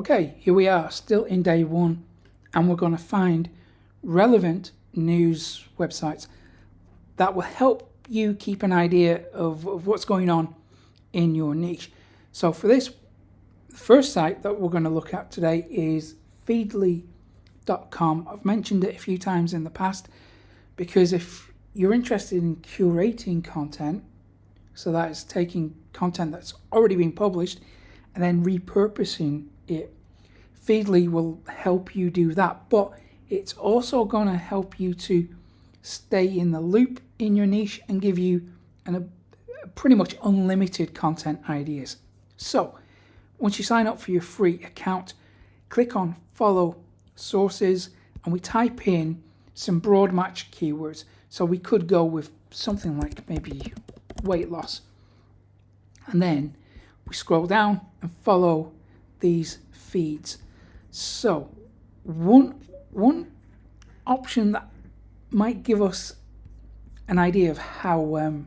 Okay, here we are, still in day one, and we're going to find relevant news websites that will help you keep an idea of what's going on in your niche. So for this, the first site that we're going to look at today is Feedly.com. I've mentioned it a few times in the past because if you're interested in curating content, so that is taking content that's already been published and then repurposing it, Feedly will help you do that. But it's also going to help you to stay in the loop in your niche and give you pretty much unlimited content ideas. So once you sign up for your free account, click on follow sources and we type in some broad match keywords. So we could go with something like maybe weight loss. And then we scroll down and follow these feeds. So one option that might give us an idea of how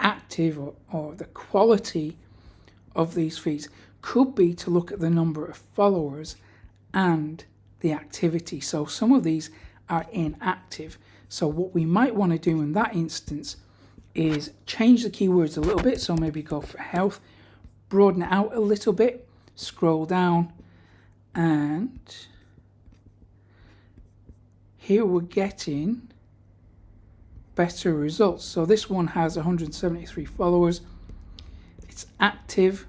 active or the quality of these feeds could be to look at the number of followers and the activity. So some of these are inactive. So what we might want to do in that instance is change the keywords a little bit. So maybe go for health, broaden it out a little bit, scroll down, and here we're getting better results. So this one has 173 followers. It's active.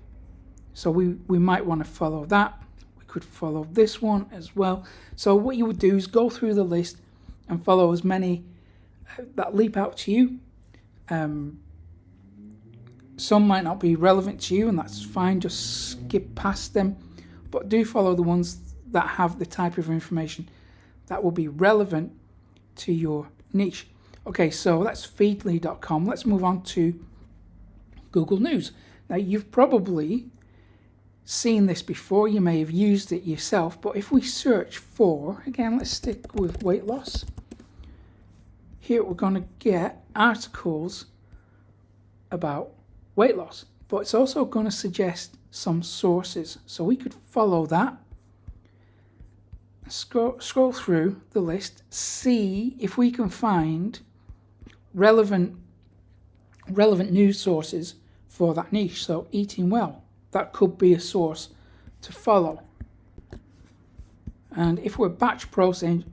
So we might want to follow that. We could follow this one as well. So what you would do is go through the list and follow as many that leap out to you. Some might not be relevant to you, and that's fine. Just skip past them. But do follow the ones that have the type of information that will be relevant to your niche. Okay, so that's Feedly.com. Let's move on to Google News. Now, you've probably seen this before. You may have used it yourself. But if we search for, again, let's stick with weight loss. Here we're going to get articles about weight loss. But it's also going to suggest some sources. So we could follow that. Scroll through the list. See if we can find relevant news sources for that niche. So eating well, that could be a source to follow. And if we're batch processing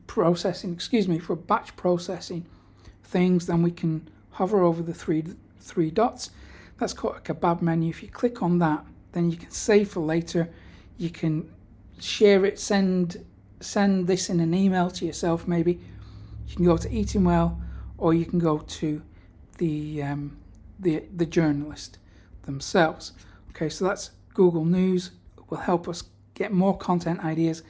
things, then we can hover over the three dots. That's called a kebab menu. If you click on that, then you can save for later. You can share it, send this in an email to yourself maybe. You can go to Eating Well, or you can go to the journalist themselves. Okay, so that's Google News. It will help us get more content ideas.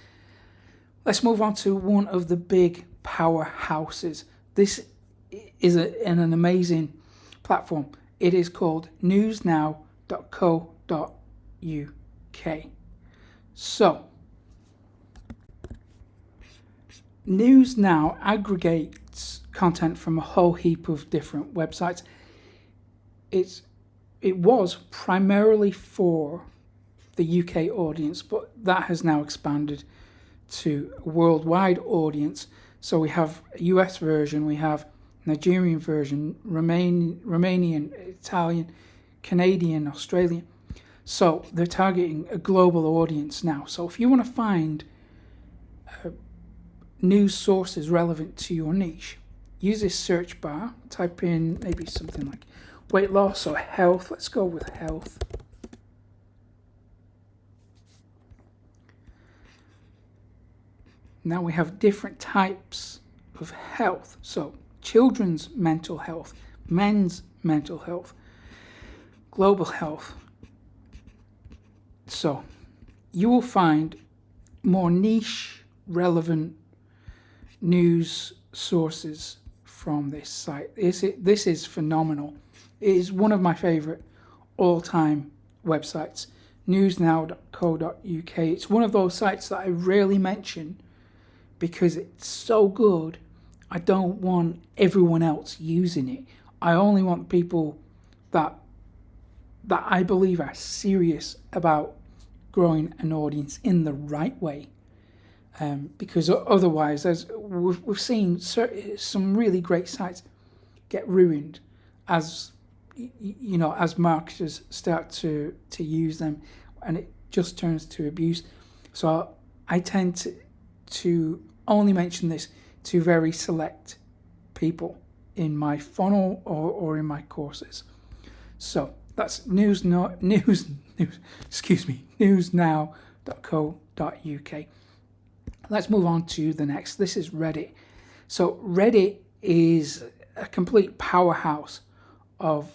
Let's move on to one of the big powerhouses. This is an amazing platform. It is called newsnow.co.uk. So News Now aggregates content from a whole heap of different websites. It was primarily for the UK audience, but that has now expanded to a worldwide audience. So we have a US version, we have Nigerian version, Romanian, Italian, Canadian, Australian. So they're targeting a global audience now. So if you want to find news sources relevant to your niche, use this search bar, type in maybe something like weight loss or health. Let's go with health. Now we have different types of health. So children's mental health, men's mental health, global health. So you will find more niche, relevant news sources from this site. This is phenomenal. It is one of my favorite all-time websites, newsnow.co.uk. It's one of those sites that I rarely mention because it's so good. I don't want everyone else using it. I only want people that I believe are serious about growing an audience in the right way. Because otherwise, as we've seen some really great sites get ruined as as marketers start to use them, and it just turns to abuse. So I tend to only mention this to very select people in my funnel or in my courses. So that's newsnow.co.uk. Let's move on to the next. This is Reddit. So Reddit is a complete powerhouse of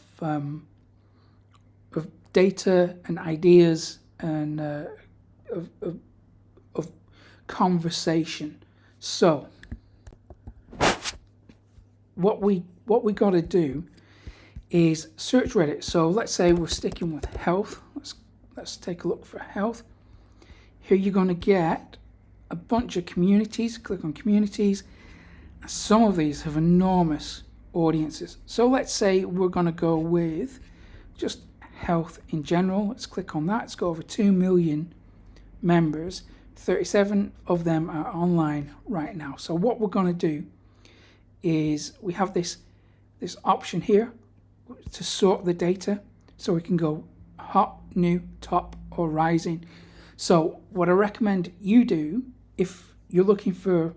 data and ideas and of conversation. So what we got to do is search Reddit. So let's say we're sticking with health. Let's take a look for health. Here you're going to get a bunch of communities. Click on communities. Some of these have enormous audiences. So let's say we're going to go with just health in general. Let's click on that. It's got over 2 million members. 37 of them are online right now. So what we're going to do is we have this option here to sort the data. So we can go hot, new, top, or rising. So what I recommend you do if you're looking for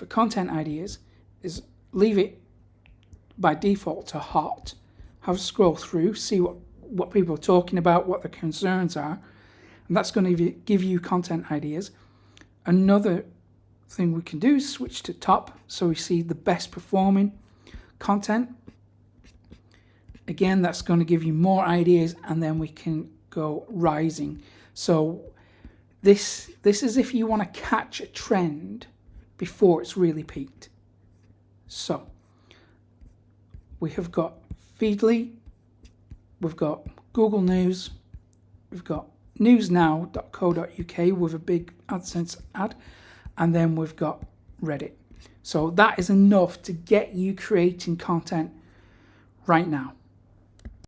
content ideas is leave it by default to hot. Have a scroll through, see what people are talking about, what their concerns are, and that's going to give you content ideas. Another thing we can do is switch to top, so we see the best performing content. Again, that's going to give you more ideas, and then we can go rising. So this is if you want to catch a trend before it's really peaked. So we have got Feedly, we've got Google News, we've got newsnow.co.uk with a big AdSense ad, and then we've got Reddit. So that is enough to get you creating content right now.